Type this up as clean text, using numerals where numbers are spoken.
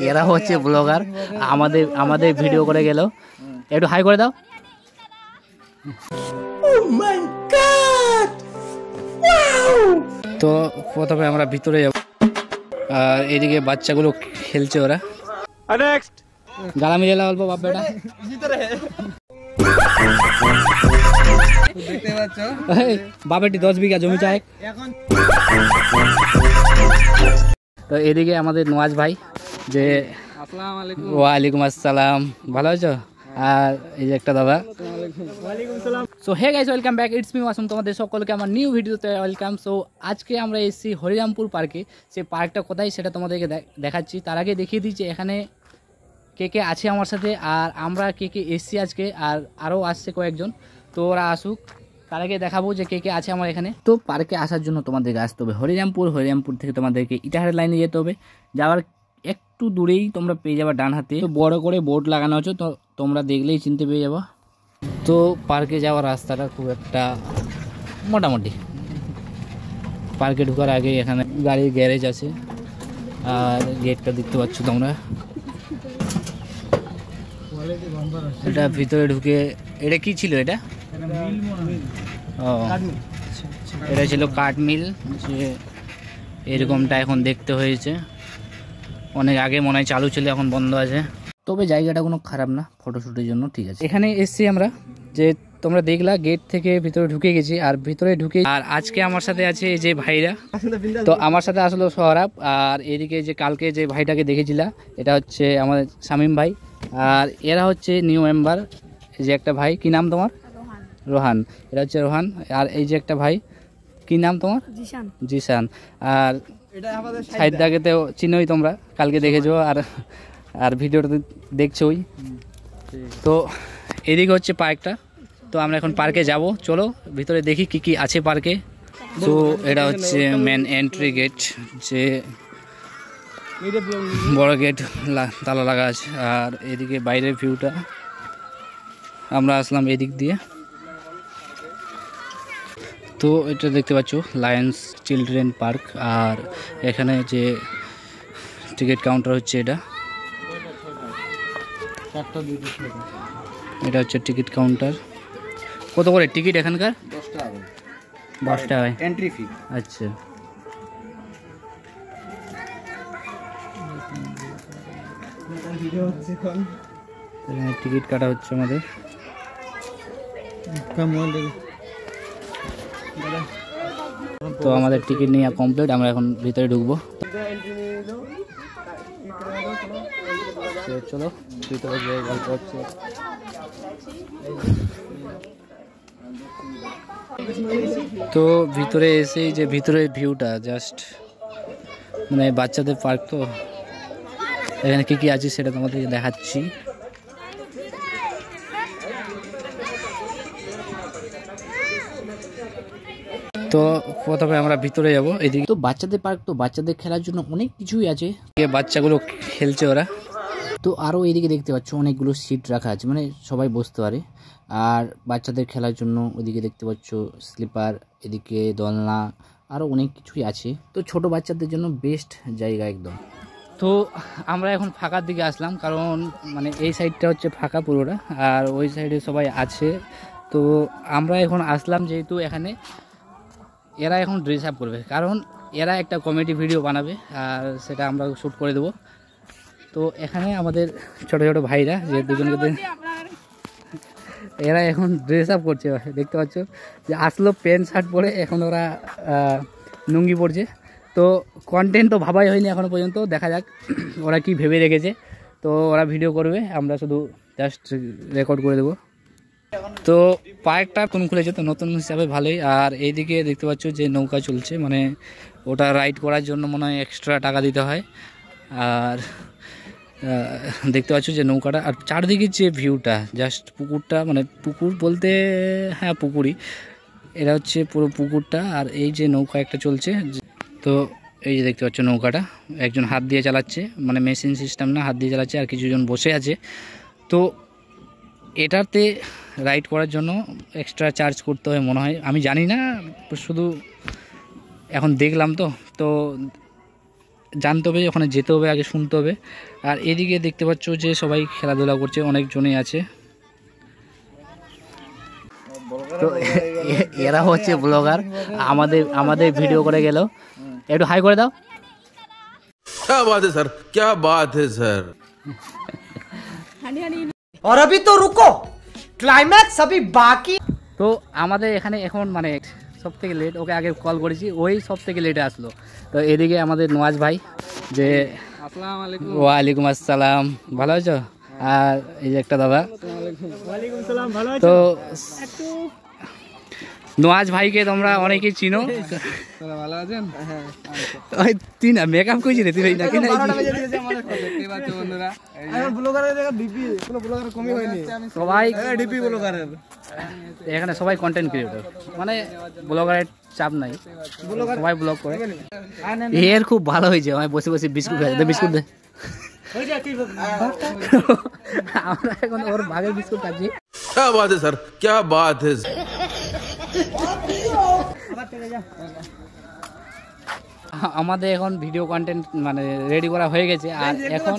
এরা হচ্ছে ব্লগার, আমাদের আমাদের ভিডিও করে গেল। একটু হাই করে দাও। তো প্রথমে আমরা ভিতরে যাব, আর এদিকে বাচ্চাগুলো খেলছে, ওরা গালা মিলে অল্প বাপ বেটা। বাপেরটি 10 বিঘা জমি চায়। তো এদিকে আমাদের নওয়াজ ভাই, যে ওয়ালাইকুম আসসালাম, ভালো আছো? আর এই যে একটা দাদা। So hey guys, welcome back, it's me Wasum, তোমাদের সকলকে আমার নিউ ভিডিওতে ওয়েলকাম। সো আজকে আমরা এসেছি হরিরামপুর পার্কে। সেই পার্কটা কোথায় সেটা তোমাদেরকে দেখাচ্ছি। তার আগে দেখিয়ে দিচ্ছি এখানে কে কে আছে আমার সাথে, আর আমরা কে কে এসছি আজকে, আর আরও আসছে কয়েকজন। তো ওরা আসুক, তার আগে দেখাবো যে কে কে আছে আমার এখানে। তো পার্কে আসার জন্য তোমাদেরকে আসতে হবে হরিরামপুর। হরিরামপুর থেকে তোমাদেরকে ইটাহারের লাইনে যেতে হবে। যাওয়ার একটু দূরেই তোমরা পেয়ে যাবে ডান হাতে, তো বড় করে বোর্ড লাগানো আছে, তো তোমরা দেখলেই চিনতে পেয়ে যাবো। তো পার্কে যাওয়ার রাস্তাটা খুব একটা মোটামুটি। পার্কে ঢোকার আগে এখানে গাড়ির গ্যারেজ আছে, আর গেটটা দেখতে পাচ্ছ তোমরা। এটা ভিতরে ঢুকে, এটা কি ছিল? এটা ও, এটা ছিল কাঠ মিল, যে এরকমটা এখন দেখতে হয়েছে। অনেক আগে মনে হয় চালু ছিল, এখন বন্ধ আছে। তবে জায়গাটা কোনো খারাপ না, ফটোশ্যুটের জন্য ঠিক আছে। এখানে এসছি আমরা, যে তোমরা দেখলা গেট থেকে ভিতরে ঢুকে গেছি, আর ভিতরে ঢুকে, আর আজকে আমার সাথে আছে এই যে ভাইরা। তো আমার সাথে আসলো সোহরাব, আর এদিকে যে কালকে যে ভাইটাকে দেখেছিলা, এটা হচ্ছে আমাদের শামীম ভাই। আর এরা হচ্ছে নিউ মেম্বার। এই যে একটা ভাই, কি নাম তোমার? রোহান। এটা হচ্ছে রোহান। আর এই যে একটা ভাই, কি নাম তোমার? জিশান। আর সাইদাকে তো চিনোই তোমরা, কালকে দেখেছো, আর ভিডিওটা দেখছোই। তো এদিকে হচ্ছে পার্কটা। তো আমরা এখন পার্কে যাব, চলো ভিতরে দেখি কি কি আছে পার্কে। তো এটা হচ্ছে মেন এন্ট্রি গেট, যে বড় গেট, তালা লাগা আছে। আর এদিকে বাইরের ভিউটা, আমরা আসলাম এদিক দিয়ে। তো এটা দেখতে পাচ্ছ লায়ন্স চিলড্রেন পার্ক। আর এখানে যে টিকিট কাউন্টার হচ্ছে, এটা হচ্ছে টিকিট কাউন্টার। কত করে টিকিট এখানকার? 10 টাকা এন্ট্রি ফি। আচ্ছা, টিকিট কাটা হচ্ছে আমাদের। তো আমাদের টিকিট নিয়ে কমপ্লিট, আমরা এখন ভিতরে ঢুকবো। চলো ভিতরে যে গল্প হচ্ছে। তো ভিতরে এসেই যে ভিতরের ভিউটা জাস্ট, মানে বাচ্চাদের পার্ক, তো এখানে কি কি আছে সেটা তোমাদেরকে দেখাচ্ছি। তো প্রথমে আমরা ভিতরে যাব এদিকে। তো বাচ্চাদের পার্ক, তো বাচ্চাদের খেলার জন্য অনেক কিছুই আছে, বাচ্চাগুলো খেলছে ওরা। তো আরও এদিকে দেখতে পাচ্ছ অনেকগুলো সিট রাখা আছে, মানে সবাই বসতে পারে। আর বাচ্চাদের খেলার জন্য ওদিকে দেখতে পাচ্ছ স্লিপার, এদিকে দোলনা, আরও অনেক কিছুই আছে। তো ছোট বাচ্চাদের জন্য বেস্ট জায়গা একদম। তো আমরা এখন ফাঁকার দিকে আসলাম, কারণ মানে এই সাইডটা হচ্ছে ফাঁকা পুরোটা, আর ওই সাইডে সবাই আছে। তো আমরা এখন আসলাম, যেহেতু এখানে এরা এখন ড্রেস আপ করবে, কারণ এরা একটা কমেডি ভিডিও বানাবে, আর সেটা আমরা শ্যুট করে দেবো। তো এখানে আমাদের ছোট ছোট ভাইরা, যে দুজনকে এরা এখন ড্রেস আপ করছে, দেখতে পাচ্ছ যে আসলো প্যান্ট শার্ট পরে, এখন ওরা লুঙ্গি পরছে। তো কন্টেন্ট তো ভাবাই হয়নি এখনো পর্যন্ত, দেখা যাক ওরা কি ভেবে রেখেছে। তো ওরা ভিডিও করবে, আমরা শুধু জাস্ট রেকর্ড করে দেবো। তো পার্কটা কোন খুলেছে, তো নতুন হিসাবে ভালোই। আর এইদিকে দেখতে পাচ্ছ যে নৌকা চলছে, মানে ওটা রাইড করার জন্য মনে হয় এক্সট্রা টাকা দিতে হয়। আর দেখতে পাচ্ছ যে নৌকাটা, আর চারদিকে যে ভিউটা, জাস্ট পুকুরটা, মানে পুকুর বলতে হ্যাঁ পুকুরই, এটা হচ্ছে পুরো পুকুরটা। আর এই যে নৌকা একটা চলছে, তো এই যে দেখতে পাচ্ছ নৌকাটা একজন হাত দিয়ে চালাচ্ছে, মানে মেশিন সিস্টেম না, হাত দিয়ে চালাচ্ছে, আর কিছুজন বসে আছে। তো এটাতে রাইড করার জন্য এক্সট্রা চার্জ করতে হয় মনে হয়, আমি জানি না, শুধু এখন দেখলাম। তো জানতে হবে, ওখানে যেতে হবে, আগে শুনতে হবে। আর এদিকে দেখতে পাচ্ছ যে সবাই খেলাধুলা করছে, অনেকজনই আছে। তো এরা হচ্ছে ব্লগার, আমাদের ভিডিও করে গেল। একটু হাই করে দাও। क्या बात है सर, क्या बात है सर। और अभी तो रुको, क्लाइमैक्स अभी बाकी। তো আমাদের এখানে এখন মানে সব থেকে লেট, ওকে আগে কল করেছি, ওই সব থেকে লেটে আসলো। তো এদিকে আমাদের নওয়াজ ভাই, যে আসসালামু আলাইকুম। ওয়ালাইকুম আসসালাম, ভালো আছো? আর এই যে একটা দাদা, ওয়ালাইকুম আসসালাম, ভালো আছো? তো নওয়াজ ভাইকে তোমরা অনেকেই চিনো। তোরা ভালো আছেন? হ্যাঁ, ওই তুই না মেকআপ করেছি রে, তুই এই নাকি না দেখতে পাচ্ছ বন্ধুরা, এখন ব্লগারের জায়গা ডিপি, কোনো ব্লগারের কমই হয়নি, সবাই ডিপি ব্লগারের। এখানে সবাই কন্টেন্ট ক্রিয়েটর, মানে ব্লগারের চাপ নাই, সবাই ব্লগ করে। এর খুব ভালো হয়েছে, আমি বসে বসে বিস্কুট খাই, বিস্কুট দে। আমরা এখন ওর ভাগের বিস্কুট খাচ্ছি। क्या बात है सर, क्या बात है। আমাদের এখন ভিডিও কন্টেন্ট মানে রেডি করা হয়ে গেছে। আর এখন